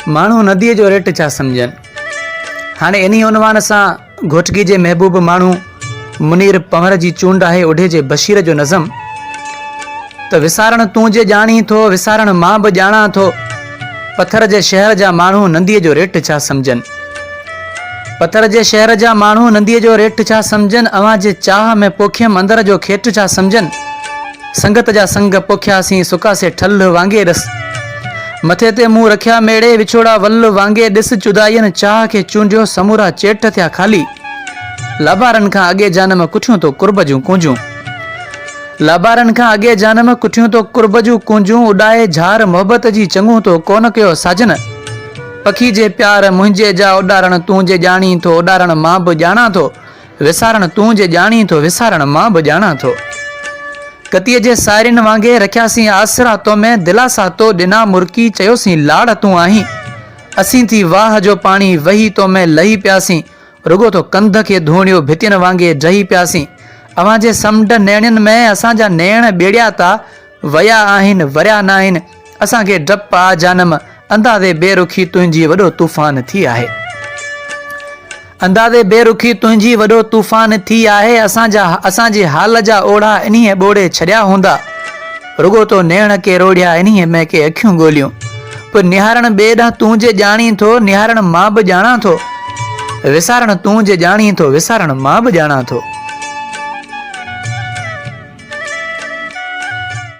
माण्हू नदीअ जो रेट छा सम्झनि। हाणे इन उनवान सां घोटगी जे महबूब माण्हू मुनीर पंवर जी चूंड आहे ओढे जे बशीर जो नज़म त विसारण तूं जे ॼाणी थो विसारण मां बि ॼाणा थो। पत्थर जे शहर जा माण्हू नदीअ जो रेट छा सम्झनि। पत्थर जे शहर जा माण्हू नदीअ जो रेट छा सम्झनि। अवां जे चाह में पोखियम अंदर जो खेट छा सम्झनि। संगत जा संग पोखियासीं सुकासे ठल वांगे रस। मथे ते मुंहुं रखिया मेड़े विछोड़ा वल वांगे ॾिस चुदायन चाह के चूंडियो समूरा चेट थिया खाली। लाबारन खां अॻे जानम कुठियूं तो कुर्ब जूं कुंजूं। लाबारन खां अॻे जानम कुठियूं तो कुर्ब जूं कुंजूं। उॾाए झार मोहब्बत जी चङूं तो कोन कयो साजन। पखी जे प्यार मुंहिंजे जा उॾारण तूं जे ॼाणी थो उॾारण मां बि ॼाणा थो। विसारण तूं जे ॼाणी थो विसारण मां बि ॼाणा थो। कतीअ जे सायरिन वांगे रखियासीं आसरा तो में दिलासा तो ॾिना मुर्की चयोसीं लाड़ तूं आहीं। असीं थी वाह जो पाणी वही तो में लही पियासीं रुगो तो कंध खे धोणियो भितियुनि वांगे ढही पियासीं। अवां जे समुंड नेणियुनि में असांजा नेण ॿेड़िया ता वया आहिनि वरिया न आहिनि। असांखे डप आ जानम अंदाज़े बेरुखी तुंहिंजी वॾो तूफ़ान थी आहे। अंदाज़े बेरुखी तुंहिंजी वॾो तूफ़ान थी आहे। असांजे हाल जा ओढ़ा इन्हीअ ॿोड़े छॾिया हूंदा रुगो तो नेण के रोड़िया इन्हीअ में के अखियूं ॻोल्हियूं। पर निहारण ॿिए ॾांहुं तूं जे ॼाणी थो निहारण मां बि ॼाणा थो। विसारण तूं जे ॼाणी थो विसारण मां बि ॼाणा थो।